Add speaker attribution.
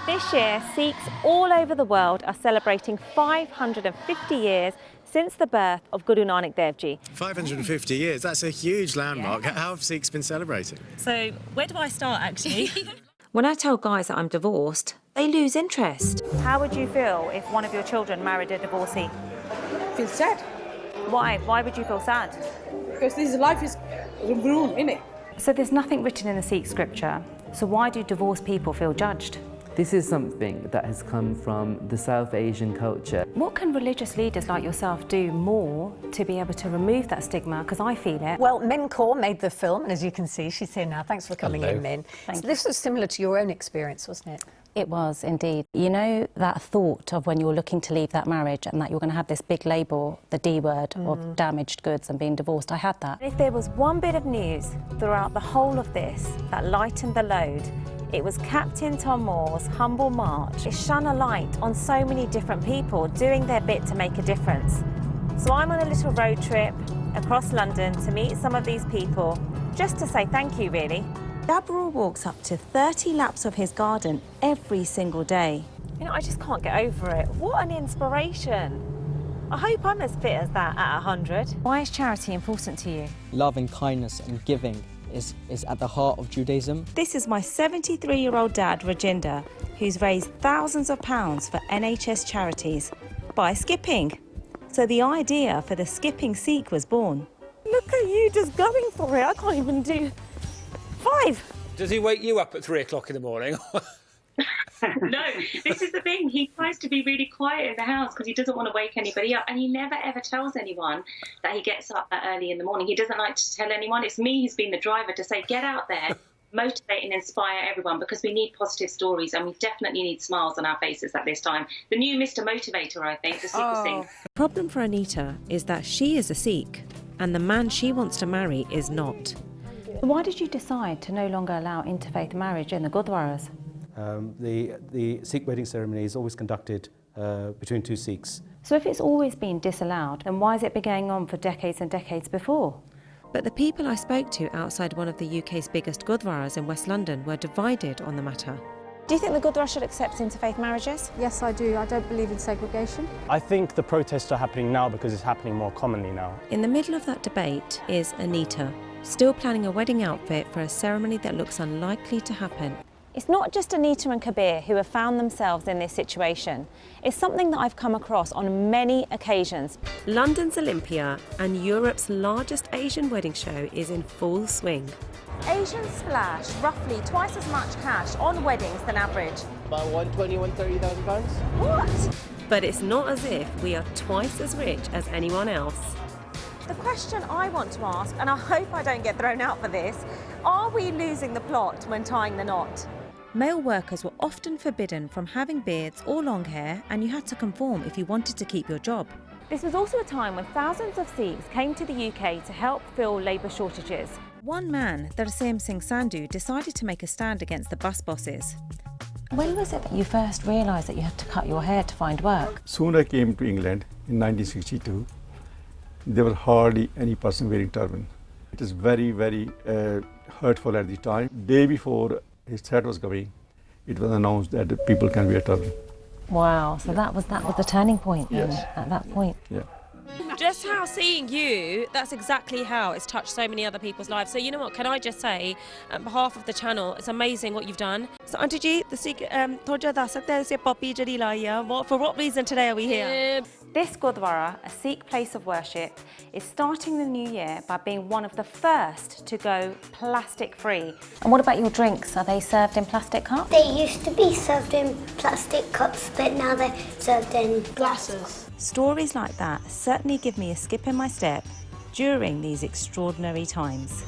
Speaker 1: This year, Sikhs all over the world are celebrating 550 years since the birth of Guru Nanak Dev Ji.
Speaker 2: 550 years, that's a huge landmark.
Speaker 1: Yeah.
Speaker 2: How have Sikhs been celebrating?
Speaker 1: So, where do I start actually?
Speaker 3: When I tell guys that I'm divorced, they lose interest.
Speaker 1: How would you feel if one of your children married a divorcee?
Speaker 4: Feel sad.
Speaker 1: Why? Why would you feel sad?
Speaker 4: Because his life is ruined, innit?
Speaker 1: So there's nothing written in the Sikh scripture. So why do divorced people feel judged?
Speaker 5: This is something that has come from the South Asian culture.
Speaker 1: What can religious leaders like yourself do more to be able to remove that stigma? Because I feel it.
Speaker 6: Well, Min Kaur made the film, and as you can see, she's here now. Thanks for coming in, Min. So this was similar to your own experience, wasn't it?
Speaker 7: It was indeed. You know that thought of when you're looking to leave that marriage and that you're going to have this big label, the D word, of damaged goods and being divorced. I had that.
Speaker 1: If there was one bit of news throughout the whole of this that lightened the load, it was Captain Tom Moore's humble march. It shone a light on so many different people doing their bit to make a difference. So I'm on a little road trip across London to meet some of these people, just to say thank you, really.
Speaker 3: Gabriel walks up to 30 laps of his garden every single day.
Speaker 1: You know, I just can't get over it. What an inspiration. I hope I'm as fit as that at 100. Why is charity important to you?
Speaker 8: Love and kindness and giving is at the heart of Judaism.
Speaker 3: This is my 73-year-old dad, Rajinder, who's raised thousands of pounds for NHS charities by skipping. So the idea for the skipping Sikh was born.
Speaker 1: Look at you just going for it. I can't even do 5.
Speaker 9: Does he wake you up at 3 o'clock in the morning?
Speaker 10: No, this is the thing. He tries to be really quiet in the house because he doesn't want to wake anybody up. And he never, ever tells anyone that he gets up that early in the morning. He doesn't like to tell anyone. It's me who's been the driver to say, get out there, motivate and inspire everyone, because we need positive stories and we definitely need smiles on our faces at this time. The new Mr. Motivator, I think, the Sikh thing.
Speaker 3: The problem for Anita is that she is a Sikh and the man she wants to marry is not.
Speaker 1: Why did you decide to no longer allow interfaith marriage in the Gurdwaras?
Speaker 11: The Sikh wedding ceremony is always conducted between two Sikhs.
Speaker 1: So if it's always been disallowed, then why has it been going on for decades and decades before?
Speaker 3: But the people I spoke to outside one of the UK's biggest Gurdwaras in West London were divided on the matter.
Speaker 1: Do you think the Gurdwara should accept interfaith marriages?
Speaker 4: Yes, I do. I don't believe in segregation.
Speaker 12: I think the protests are happening now because it's happening more commonly now.
Speaker 3: In the middle of that debate is Anita, still planning a wedding outfit for a ceremony that looks unlikely to happen.
Speaker 1: It's not just Anita and Kabir who have found themselves in this situation. It's something that I've come across on many occasions.
Speaker 3: London's Olympia and Europe's largest Asian wedding show is in full swing.
Speaker 1: Asians splash roughly twice as much cash on weddings than average.
Speaker 8: About 130,000 pounds.
Speaker 1: What?
Speaker 3: But it's not as if we are twice as rich as anyone else.
Speaker 1: The question I want to ask, and I hope I don't get thrown out for this, are we losing the plot when tying the knot?
Speaker 3: Male workers were often forbidden from having beards or long hair, and you had to conform if you wanted to keep your job.
Speaker 1: This was also a time when thousands of Sikhs came to the UK to help fill labour shortages.
Speaker 3: One man, Darsam Singh Sandhu, decided to make a stand against the bus bosses.
Speaker 7: When was it that you first realised that you had to cut your hair to find work?
Speaker 13: Soon I came to England in 1962. There was hardly any person wearing turban. It is very, very hurtful at the time. Day before his threat was going, it was announced that the people can wear turban.
Speaker 7: Wow, so that was the turning point then,
Speaker 13: Yes.
Speaker 7: at that point.
Speaker 13: Yeah.
Speaker 3: Just how seeing you, that's exactly how it's touched so many other people's lives. So you know what, can I just say, on behalf of the channel, it's amazing what you've done. So Auntie Ji, for what reason today are we here?
Speaker 1: This Gurdwara, a Sikh place of worship, is starting the new year by being one of the first to go plastic free.
Speaker 7: And what about your drinks? Are they served in plastic cups?
Speaker 14: They used to be served in plastic cups, but now they're served in glasses.
Speaker 3: Stories like that certainly give me a skip in my step during these extraordinary times.